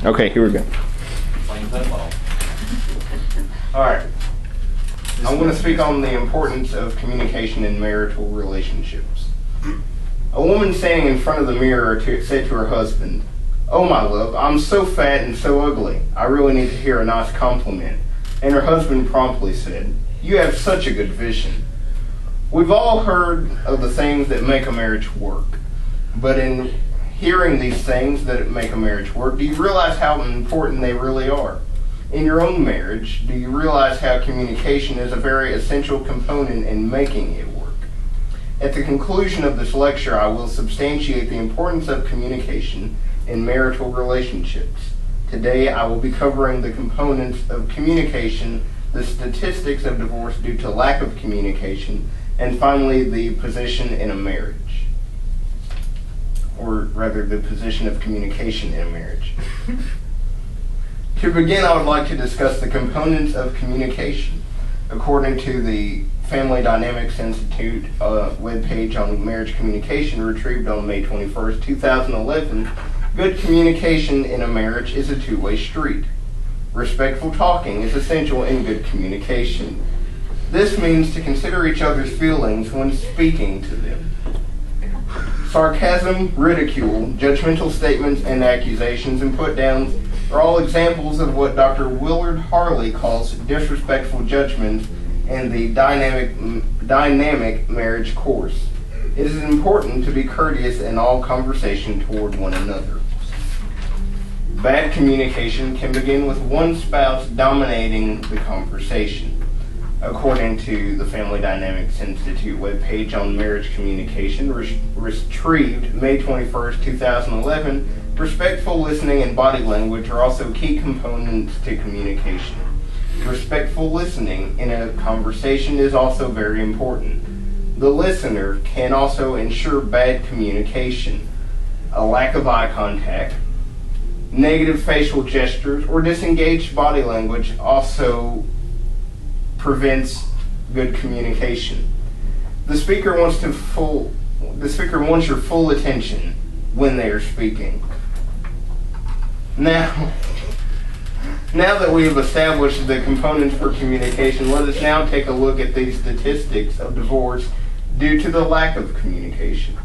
Okay, here we go. Playing football. All right. I want to speak on the importance of communication in marital relationships. A woman standing in front of the mirror said to her husband, "Oh, my love, I'm so fat and so ugly. I really need to hear a nice compliment." And her husband promptly said, "You have such a good vision." We've all heard of the things that make a marriage work. But in hearing these things that make a marriage work, do you realize how important they really are? In your own marriage, do you realize how communication is a very essential component in making it work? At the conclusion of this lecture, I will substantiate the importance of communication in marital relationships. Today, I will be covering the components of communication, the statistics of divorce due to lack of communication, and finally, the position in a marriage. Or rather, the position of communication in a marriage. To begin, I would like to discuss the components of communication. According to the Family Dynamics Institute webpage on marriage communication retrieved on May 21st, 2011, good communication in a marriage is a two-way street. Respectful talking is essential in good communication. This means to consider each other's feelings when speaking to them. Sarcasm, ridicule, judgmental statements, and accusations and put-downs are all examples of what Dr. Willard Harley calls disrespectful judgment and the dynamic marriage course. It is important to be courteous in all conversation toward one another. Bad communication can begin with one spouse dominating the conversation. According to the Family Dynamics Institute webpage on marriage communication, retrieved May 21st, 2011, respectful listening and body language are also key components to communication. Respectful listening in a conversation is also very important. The listener can also ensure bad communication. A lack of eye contact, negative facial gestures, or disengaged body language also prevents good communication. The speaker wants your full attention when they are speaking. Now that we have established the components for communication, let us now take a look at the statistics of divorce due to the lack of communication.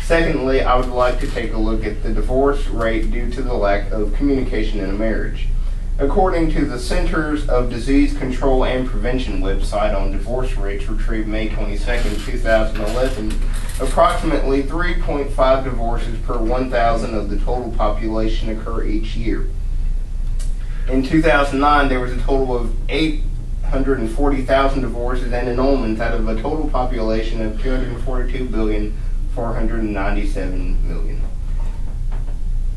Secondly, I would like to take a look at the divorce rate due to the lack of communication in a marriage. According to the Centers of Disease Control and Prevention website on divorce rates retrieved May 22, 2011, approximately 3.5 divorces per 1,000 of the total population occur each year. In 2009, there was a total of 840,000 divorces and annulments out of a total population of 242,497,000,000.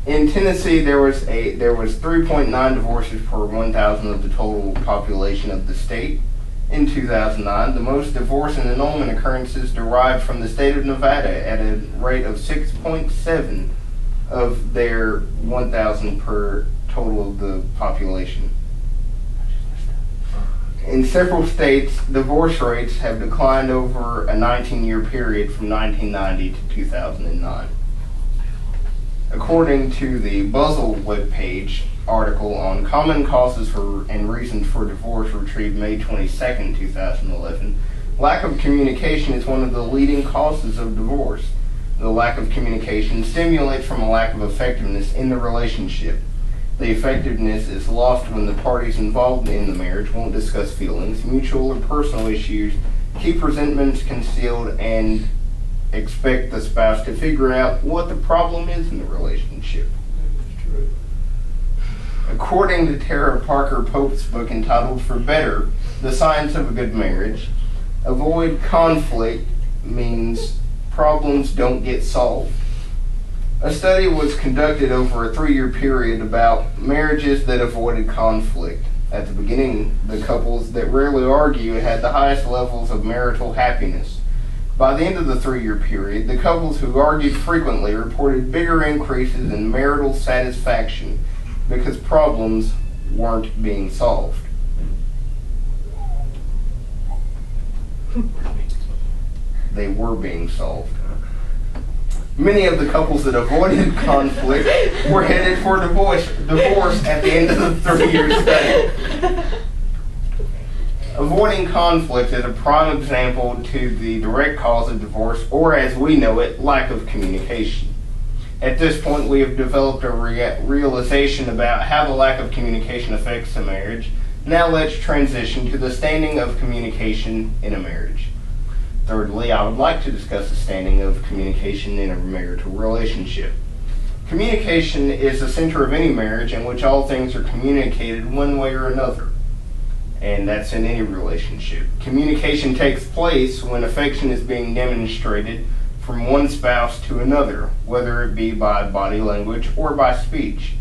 In Tennessee, there was 3.9 divorces per 1,000 of the total population of the state. In 2009, the most divorce and annulment occurrences derived from the state of Nevada at a rate of 6.7 of their 1,000 per total of the population. In several states, divorce rates have declined over a 19-year period from 1990 to 2009. According to the Buzzle webpage article on common causes for and reasons for divorce retrieved May 22, 2011, lack of communication is one of the leading causes of divorce. The lack of communication stimulates from a lack of effectiveness in the relationship. The effectiveness is lost when the parties involved in the marriage won't discuss feelings, mutual or personal issues, keep resentments concealed, and expect the spouse to figure out what the problem is in the relationship. According to Tara Parker Pope's book entitled For Better, The Science of a Good Marriage, avoid conflict means problems don't get solved. A study was conducted over a 3-year period about marriages that avoided conflict. At the beginning, the couples that rarely argue had the highest levels of marital happiness. By the end of the 3-year period, the couples who argued frequently reported bigger increases in marital satisfaction because problems weren't being solved. They were being solved. Many of the couples that avoided conflict were headed for divorce at the end of the 3-year study. Avoiding conflict is a prime example to the direct cause of divorce, or as we know it, lack of communication. At this point, we have developed a realization about how the lack of communication affects a marriage. Now let's transition to the standing of communication in a marriage. Thirdly, I would like to discuss the standing of communication in a marital relationship. Communication is the center of any marriage in which all things are communicated one way or another. And that's in any relationship. Communication takes place when affection is being demonstrated from one spouse to another, whether it be by body language or by speech.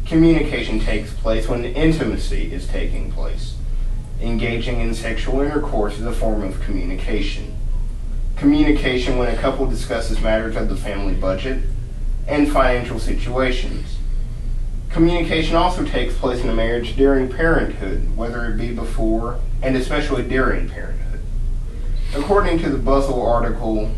Communication takes place when intimacy is taking place. Engaging in sexual intercourse is a form of communication. Communication when a couple discusses matters of the family budget and financial situations. Communication also takes place in a marriage during parenthood, whether it be before and especially during parenthood. According to the Buzzle article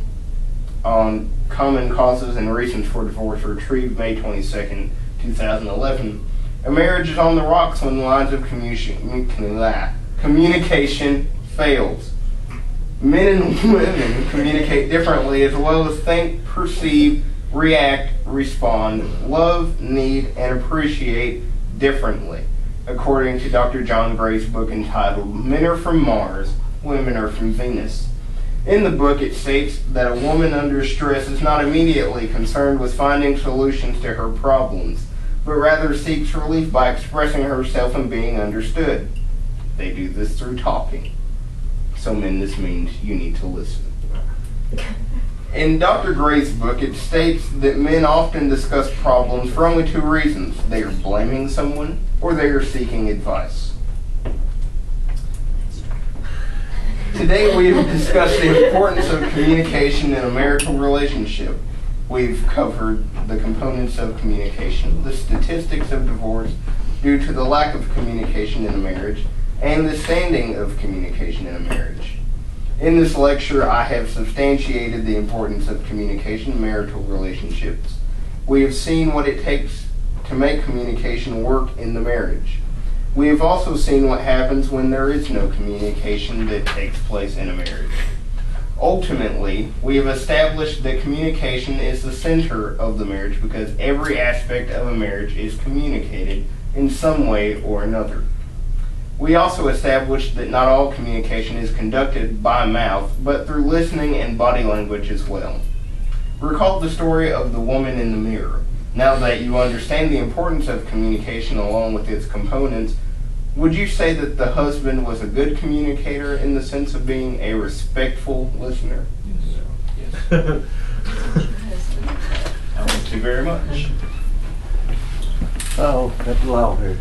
on common causes and reasons for divorce retrieved May 22nd, 2011, a marriage is on the rocks when lines of communication fails. Men and women communicate differently as well as think, perceive, react, respond, love, need, and appreciate differently, according to Dr. John Gray's book entitled Men Are From Mars, Women Are From Venus. In the book, it states that a woman under stress is not immediately concerned with finding solutions to her problems, but rather seeks relief by expressing herself and being understood. They do this through talking. So men, this means you need to listen. In Dr. Gray's book, it states that men often discuss problems for only 2 reasons. They are blaming someone or they are seeking advice. Today we have discussed the importance of communication in a marital relationship. We've covered the components of communication, the statistics of divorce due to the lack of communication in a marriage, and the standing of communication in a marriage. In this lecture, I have substantiated the importance of communication in marital relationships. We have seen what it takes to make communication work in the marriage. We have also seen what happens when there is no communication that takes place in a marriage. Ultimately, we have established that communication is the center of the marriage because every aspect of a marriage is communicated in some way or another. We also established that not all communication is conducted by mouth, but through listening and body language as well. Recall the story of the woman in the mirror. Now that you understand the importance of communication along with its components, would you say that the husband was a good communicator in the sense of being a respectful listener? Yes. Thank you very much. Oh, that's loud here.